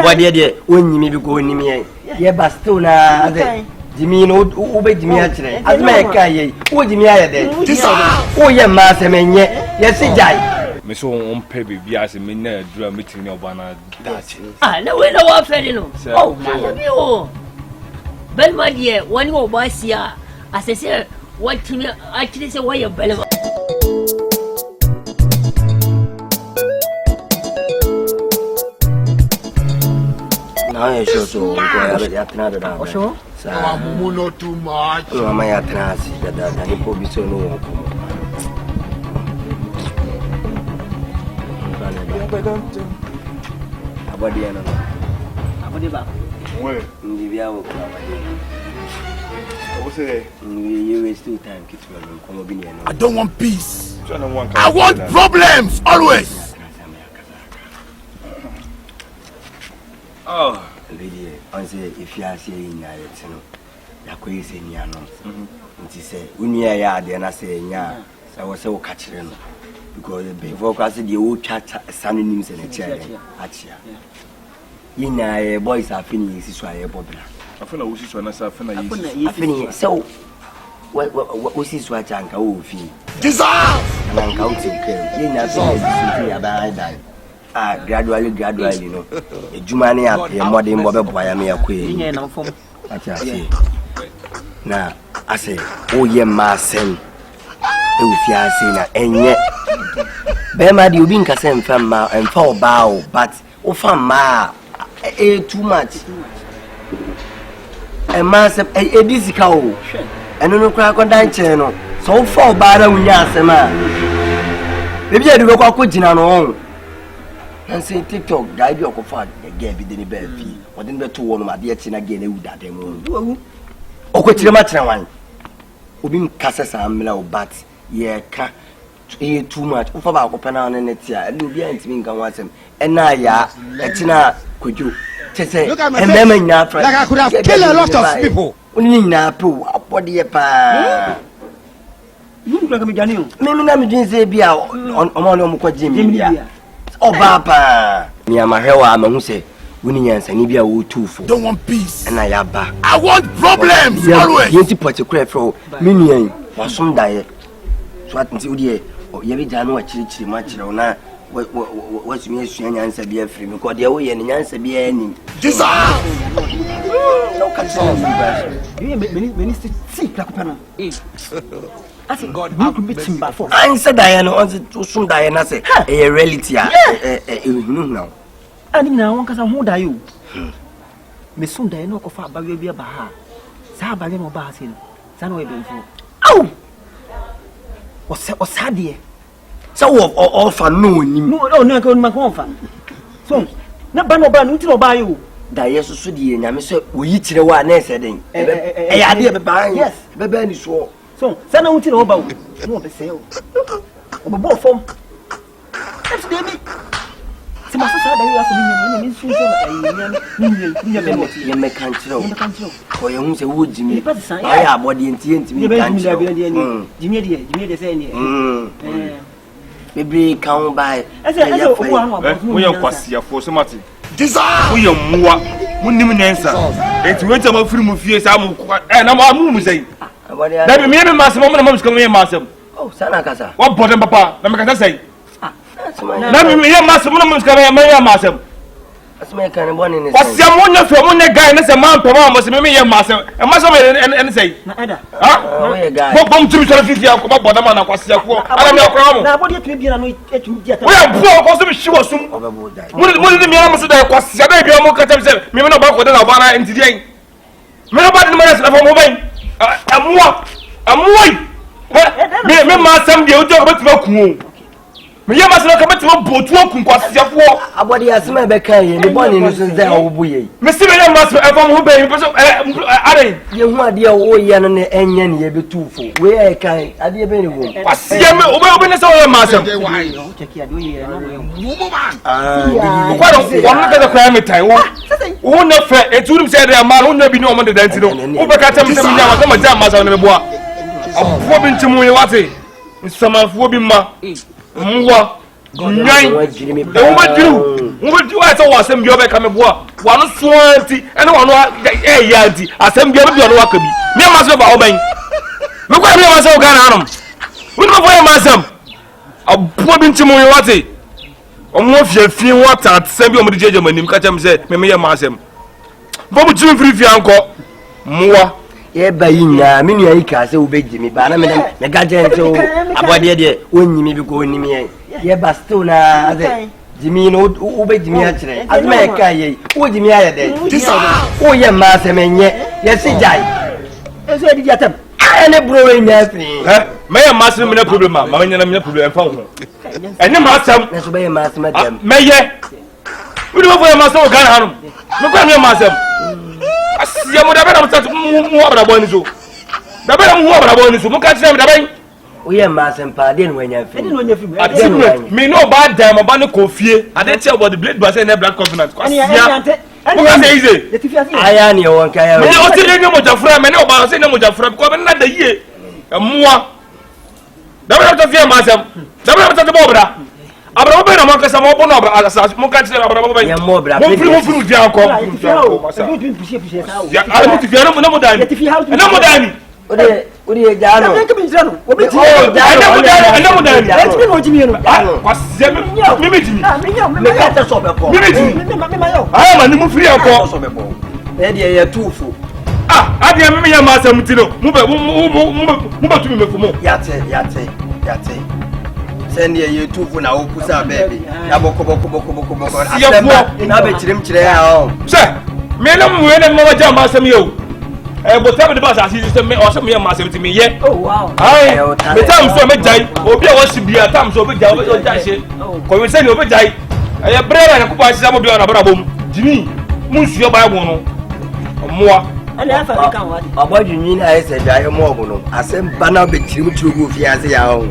what dear, when you may be going me, yeah, Bastona, Jimmy, obey Jimmy actually. As make I, what Jimmy, oh, yeah, master, man, yes, Jai. Miss on Pebby, Bias, and Minna, drew a meeting of Banana. Ah, no, we know what Fredino. Oh, Ben, my dear, one more boy, see, as I said, what to me, actually say, why you're belly. I sure so. Sure. Not too much. Oh, my atras, that you probably so no. About the end. Where? You waste 2 times. I don't want peace. I want problems always. Oh, lady, I say if you are saying ya, you know, you are saying ya no. It is say when you are there, and I say ya, so I was so catching because before I said the old chat sounding names in a chair. Achia. You know, boys are finished. So I am popular. I feel like we should not finish. So, what was this? What Uncle Wolfie? Dissolve! And Uncle Wolfie, you know, about gradually, you know. A Jumani up here, modern Bobby Boyamia Queen. Now, I say, oh, yeah, my son. If you are saying, and yet, Bema, you been Cassam Fama and 4 bow, but oh, Fama, too much. A mass of a busy cow, and no crack on that channel. So 4 bar when you ask a man. Maybe I do go up with Jinano and say, TikTok, guide your coffin, again, be the bell fee, or then the 2 1 my dear chin again, who that demo. Oh, quit your match one. Ubin Cassas and Milo, but yeah, can't too much. If I open on an etia, and you'll be anything can watch him. And now, yeah, a tina could you say, and then like I could have killed a lot of people. Only now, poo, what do you pa? You look like a Janio. Maybe I'm doing Zabia on Jimmy. Oh, Papa. Near my hair, I'm going to say, Winnie and Nibia will too for. Don't want peace. And I have back. I want problems. Always. You put a crap for Minion or some diet. So I can see you. Oh, you don't know chili much or not. What's me answer be a free because the way and answer be any. Dissolve! No concern. Minister, see, Placapana. I said, God, how could beat him by force? I said, Diana, to some Diana, say, a reality. No. And now, one can hold you. Miss Sunday, no coffee, but you'll be a baha. Sabah, no basin. Sanway before. Oh! What's sad here? So all for no, I couldn't make one fan. So, not by no ban until buy you. Dias Sudi and I said, we eat the one next setting. A idea of buying, yes, the band is so. So, send out to about the sale. Both from that's David. So, my sister, you make control. For your own wood, Jimmy. I have body and Jimmy. Maybe come by. I said, we are Passia for somebody. Dissolve! We are more. Wouldn't answer. It's went about 3 years. I'm saying. Let me maybe my mom's coming in, master. Oh, Sanacasa. What bottom, Papa? Let me say. Let me hear Master Mom's coming in, my master. What's my kind of one in it? What's your one from one guy and a man, Papa, must be me, master, and must and say, huh? Bomb to 50 of bottom and across the wall. I don't know. Now, what do you think? We are poor, also, she was soon. What did the man say that was Saturday? I'm going to say, maybe not about what I am today. Nobody knows about moving. I'm white. Me, master, you talk about cool. Me must not come to a boat walking past your war. About the asthma became the bonnie nuisance there. Mr. Must ever obey. You my dear, oh, yan and yan, ye be too full. Where I can, I dear very well. What's the open as all master? Why don't the climate time? Who not fair? It would say a man who never be no more than Overcast some jam on the bois. I'm probing to Muawati. Some of Wobima. What? The woman do. What do I say? Some job come aboa. One swanty and one yanti. Asem job you no wakabi. Me maso ba oban. Me kwa me maso Ghana anum. We no boy masam. Aboa bi ntimo we wate. Omo fiafie wata atsem bi omo de jeje manim ka chem say me ye masam. Bomu timi free anko. Moa ye bayina me nua yi ka se wo begimi ba na me gaje nso abode de onyimi bi ko onimi ye ba still na ade jimi no wo begimi a kire azma ye ka ye wo jimi aye de wo ye ma se menye ye si jai eso edi jatam ene bro we nya free me ye ma se me na problem ma me nya na problem fa ho ene ma sam na so be ye ma se madam me ye we do for ye ma se o Ghana hanum me kwa me ma sam asiya mo da be na mutatu mu abra bo ni so da be na mu abra bo ni so mu ka tire me da ben wo ye ma se mpa de no nya fi me no bad time ba ne kofie ade tell about the blade ba say na blood covenant asiya mo ka say easy aya ni won ka ya me o ti le mo jafura me ne o ba say ne mo jafura ko be na da yie moa da be na to fie ma sam da be na to bo bra abra mo be na mo ka sa mo bo no abra mo ka tire abra mo be ya mo bra mo firi di anko ya ala mo ti fie na mo dani na mo dani odi jano na ke bi jano obi ti na mo dani let's be no jimi no kwa se me me jimi me ka ta so be ko me jimi me ma yo ma ni mo firi anko so be ko e de ye tufu ade me ya ma sam ti no mo ba tumi me fumo yate send ye tufu na wo kusa baby ya boko asemba na be kire ya o se me na mo na mo ja ma sam yo but tell me the boss as you say me or some me ma sam ti me ye oh wow ai me tam so me jai obi a wo sibia tam so obi jai obi jai she ko we say ni obi jai e brera na kupa sisa mo bi na bra bom jimi mun suyo ba mo no moa ana afa me kan wadi abaju nyi na ese jai mo ogun no asemba na be kire mu fi ase ya o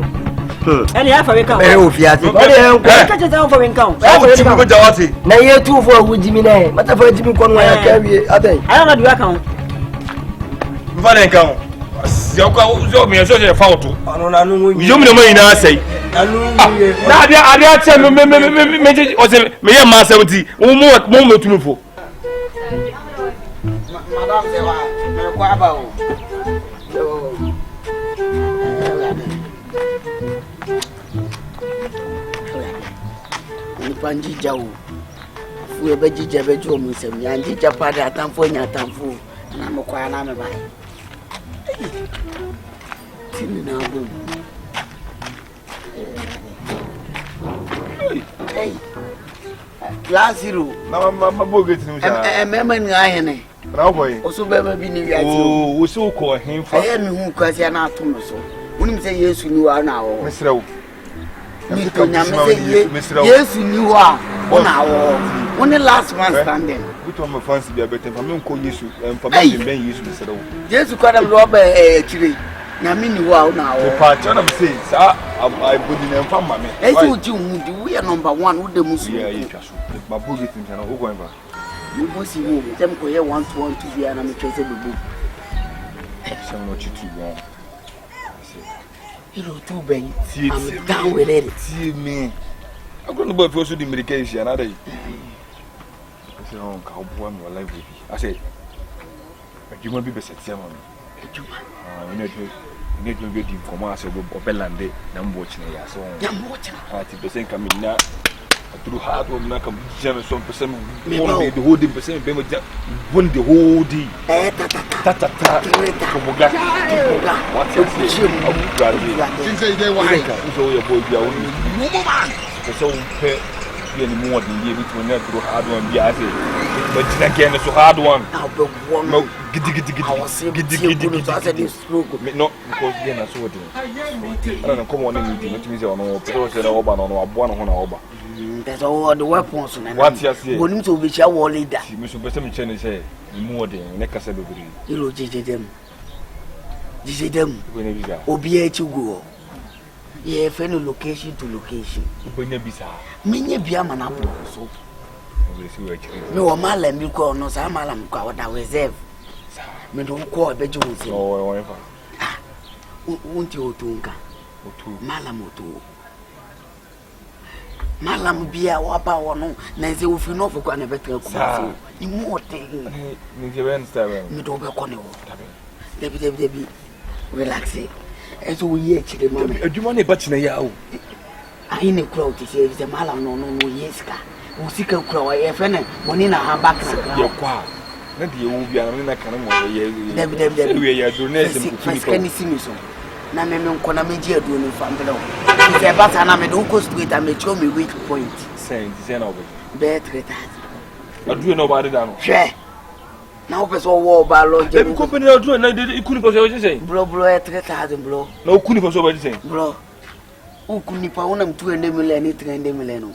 ana afa me kan be o fi ase ko de ka che ta fa me kan o ti ko jawati na ye tufu o jimi na mata fa jimi ko no ya ka wi abai ana na duwa kan mfane kan ya ko zo me so je fa oto anu na nu yo me no ina sai anu na ade a che me o se me ye ma 70 mo tunufo madam se wa me kwa ba o ni panji jawu fu e beji jebe jo mu se mi anji japa da tamfo nya tamfo na mo kwa na me ba tini na bo hey class zero ma boget ni sha mema ni ahene na boy oso bema bi ni wiati o wo so ko hen fa aye ni hu kwasi na atom so woni me say Yesu ni wa na wo mesrew mi ko nya me say Yesu ni wa na wo woni last man standing buto me fancy bia betem fa me ko Yesu fa me ben Yesu mesrew Yesu kwa dem lo ba kire na me ni wa na wo pa cha na me say sa I body na fa ma me Yesu uji hu di we number 1 wo de musu yeah you twa so ma boget ni na wo go en ba you boss you dem ko ye 1 to 1 to bia na me twese bubu se no chitu won you too ben I'm down with it see me I'm going to buy for the medication another I say oh ka obo am life baby I say you want be beset ya man you know be di informa say obelande na mbo chine ya so ya mbo chine ati besen kam na through hard work na kam jam some person one the whole day person be mo won the whole day ta komoga what you say since they were so your boy be awon so pe be ni mo wadin ye bit na through hard one be ase but na again so hard one no gidi no because be na so wadin na come on ni di me say ono pero say na oba no abo no ho na oba there's all the weapons na what you say bonim so be chia war leader me so person me chene say mu wadin ne kasa be biri ilo jejedem obi e chiguo ye fenu location to location obonya bisa menye bia mana po so me o mala mi ko no sa mala mi kwa wada reserve me do ko be ju nsi o fa unti otunka mala moto Malam bia wapa wono na se ofi no fo kwa na betra ku so imu ote ni je ben stable mi do be ko ne wo debi relax e so wo ye chire mama adwuma ne ba china ya o ayi ne kura o ti se malam no yeska wo sika kura wa ye fe ne moni na ha back ya kwa na de wo bia na kan mo ye debi we ya do na se mutumi ko ni simi so na me nko na me ji adu ni fa mbele o se ba sa na me do ko street am cho me weak point sen na obo be treta adu na oba de da no hwe na o peso wo ba lo je e company adu na de ikuni peso o je bro e treta bro na okuni peso ba je bro ukuni pa una mtu ende mile ni trende mile no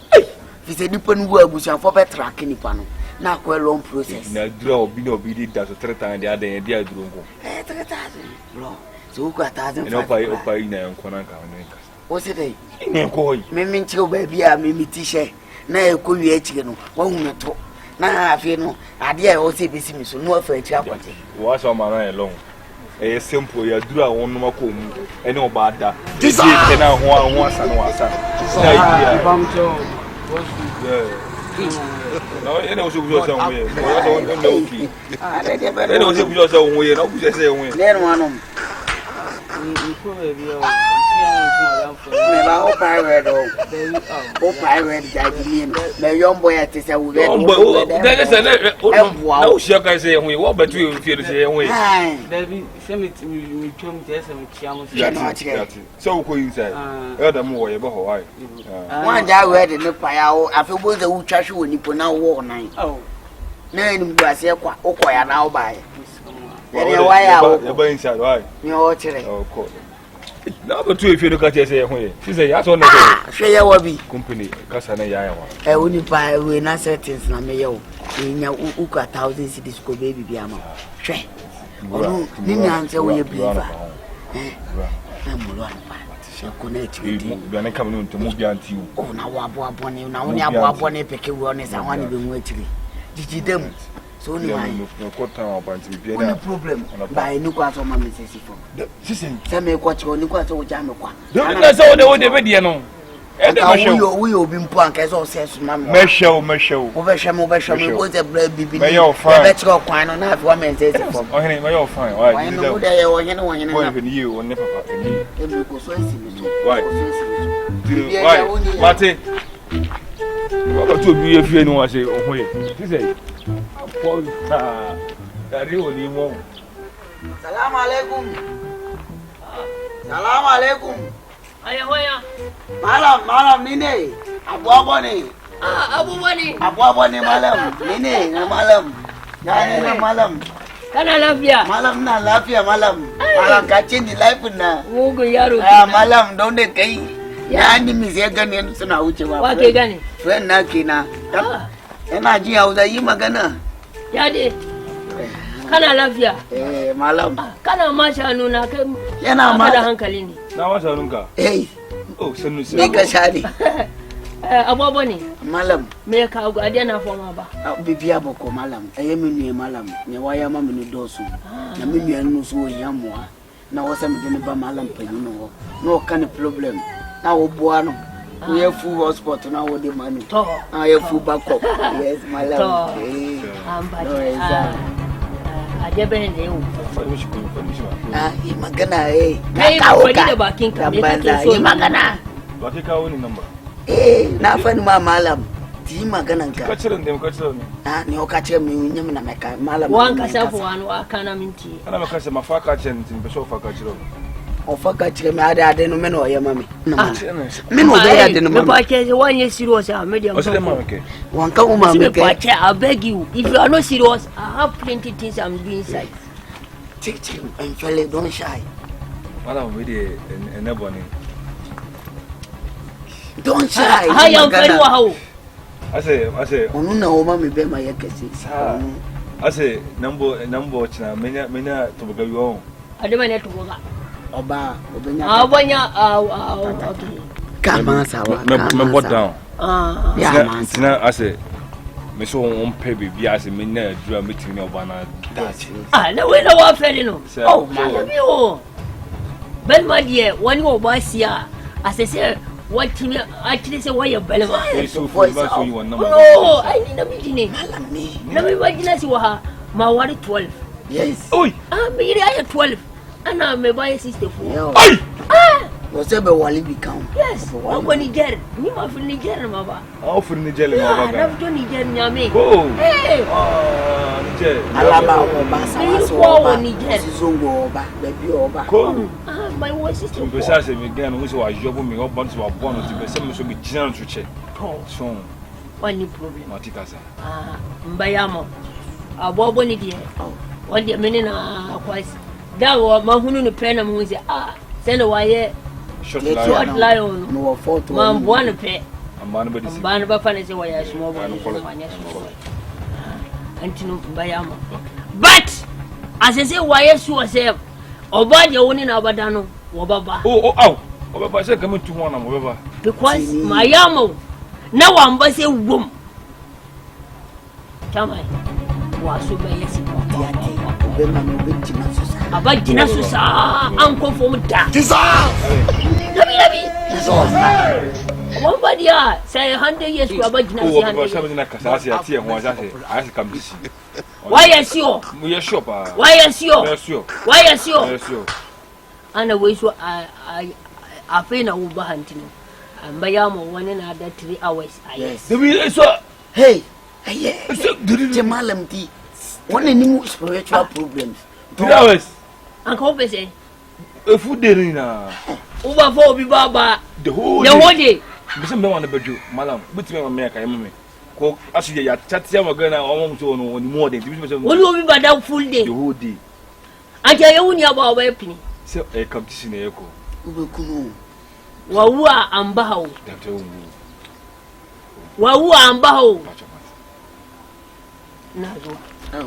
fi se dipo nu abusia fo be track ni pa no na ko long process na dura obi na obi di da so treta de adan de aduro nko treta bro so ku ata no pa ina nko na ka no nka o se dai ni ko hoyi me minchi o ba bia me mitishe na e ko wi echi no wa hu me to na afi no ade e o se besi mi so no afa echi akwate wa so ma na e long e simple ya dura won no mako mu ene oba da This e na ho asa no asa na idea no ene o so bu so nwe o so no oki ene o so bu so nwe na o bu se nwe le no anom me ba o pirate o pirate da di me me young boy at say we dey say na o shia kai say nwe wo batu e fie say nwe David, send me twam te say me chiam so ko inside e da mo wo ye ba ho wai one da we de ne pa ya o afi bo ze wu twahwe woni po na wo nan na ni bu ase kwa okoya na o ba ye ere wa ya o e ba inside wai mi o kire o ko na batu e fie do ka te say nwe si say ya so na hwe ye wa bi company kasa na ya wa e woni pa we na settings na me ye o nya uka 1000 cities ko baby bi ama hwe onu ni nyanse wo ye believer na mulo anpa se connect with you bi na kam no ntomo bi anti o na wo abone na wo ni abone peke wo ne sa wani be mu akiri jijidem so ni wai no ko tan abanti bi no problem ba ni kwa so ma me sesi fo sisen se me kwa che ni kwa so wo ja me kwa na so wo de be de no e de ma show we obi mpo an ka so sense ma me me show wo be hwe me go te bra bibi me yo fine be che kwa no na afi wa me sesi fo o hene me yo fine why why no de ye wo hene na be ni o ne papa ni e bi ko so esi mi so why Martin what to be if you know I say oh hey this is Paul dari oni mo Salam alaikum Salam alaikum aya hoya malam ni ne abu ne abu ne malam ni ne na malam ya ne na malam kana lafiya malam na lafiya malam ka change life na mugun yaro malam don da kai ya ni mi sai gane suna wucewa wa ke gane friend na kina yana ji Hausa yi magana ya de kana lafiya malam kana ma shanu na kai yana ma da hankali ne na ma shanunka oh sanu me ka shari abubuwa ne malam me ka ga dia na foma ba bibia boko malam mi nu malam ne waya ma me dosu na me mi anu so yamwa na wasa me ne ba malam panyi no no kan problem na wo boa no we have full hotspot na wo de manu to na we full backup yes malam amba aje bene ne u yi magana kai ko da bakin ka me kake so yi magana ba kai kawo ni number na fani ma malam ti maganan ka kaciran da kaciran ne o kaciran mi nyam na meka malam wan ka safu wan wa kana minti ana maka se mafaka chen tin be so faka ciro o faka cire mi ade no me no ya mami me no be ade no mami me pa ke wan ye serious a medium o se mama ke wan ka uma me ke I beg you if you are not serious I have plenty things I'm doing inside take and felle don't shy madam we dey enabling don't shy I am very wow ase onu na o mami be ma yakasi ase number china menya to ga yo adema ne to ga oba obenya okay kama sawa me bot down ya man tina ase me so on pay bi ase menya adura meeting ne oba na dachi na we na wa feli no oh my o ben ma die wani o ba sia asese what me actually say why you belema voice out no I need a meeting na me wajina si wa ma wari 12 yes oi me I 12 ana me buy 64 oi was ebe wali become yes o ko Niger ni ma fi Niger ma ba o fi Niger le ma ba na fi Niger nyame oh Niger alaba o ba sama so o Niger zongo oba baby oba ko my sister tu pesa se me gan no so wa job me o bon so wa bon ti pesa me so be gina to che so wani problem matika sa mbayamo abobo ni die wadi mene na kwasi dawo mahunu ni pena muzi send waye short lion no photo man buana pe amana be disi ban ba fane se waya small boy antino mbayamo but as I say waye su ase obaje woni na abadano wobaba obaba se kamen tu wona wobaba because mayamo na wamba se wom tamai wasu be yesi be ma no be tina so sa abajina so sa an confirm da labi wamba dia say 100 years ku abajina si 100 years abajina kasa si ati e ho asa se asi kam disi why is you mu ye shop why is you ana we so I feel na wo ba hantino ambaya mo wani na da 3 hours yes so hey yes je malam ti wani ni mu spiritual problems 3 hours anko pese e fu de ni na uba fo bi baba the whole day bisa me wana bedu malam bitime ma me ka yeme ko asu ya chatia magana o mo so no oni more than bisa woni obi bada full day the whole day aja ye woni aba oba epini se e kam tisi na yeko ubekunu wawua ambaho wawua ambaho nazo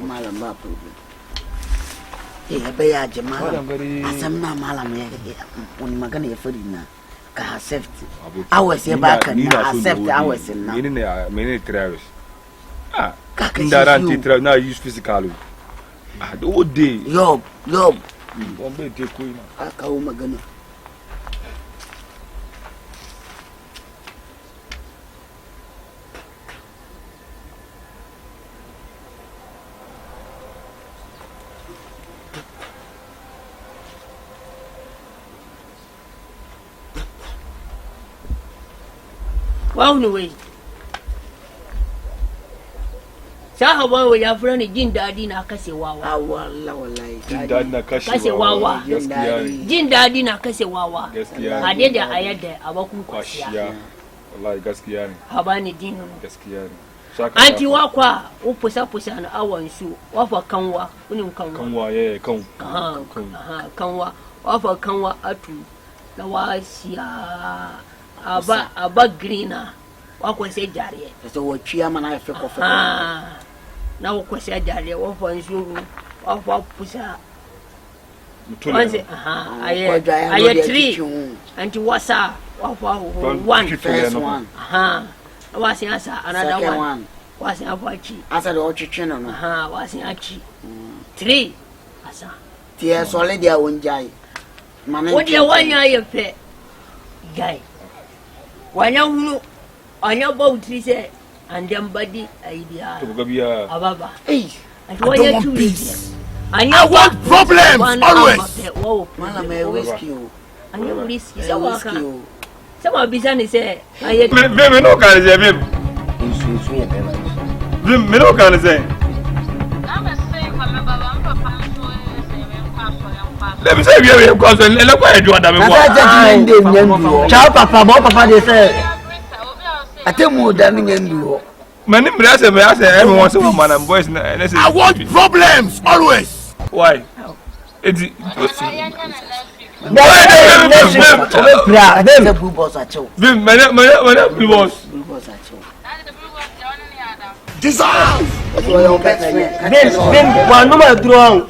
malam ba problem be ya jama'a asam na malam ya wani magana ya fari na ka accept hours ya baka na accept hours na mini 3 hours ndaranti 3 na use physical the whole day yob on be take ko ina aka o magana wow no way saha bawo ya fura ni jin dadi na kase wawa wallahi jin dadi na kase wawa jin dadi na kase wawa gaskiya hade da ayada abakun kwashiya wallahi gaskiya ne habani dinu gaskiya ne anti wakwa upusa na awan su wafa kanwa kunin kanwa ye kan kanwa wafa kanwa atu na wasiya aba greener wakwa se jariye so wo twia mana efe kofe na wakwa se jariye wafa nsu wafa pusa mutule aye 3 anti wasa wafa 1 first one wasi asa another one wasi afachi asa do chichi no wasi achi 3 asa tie solid ya wonjai mana wodi ya wanya yefe guy wanya hunu anya bautri se andem body idea to gabia ababa I don't want peace. I want problems always. Mala me whiskey. Anya whiskey sawaka. Sama bizani se aye me no kan se me me no kan se let me say we go so le kwa edu adam kwa judgment dey nyambi cha papa dey say atemu da mi nyambi ho many me say everyone say man and boys I want problems always. Why it blue boss acho blue boss Dissolve. Bim, one number draw.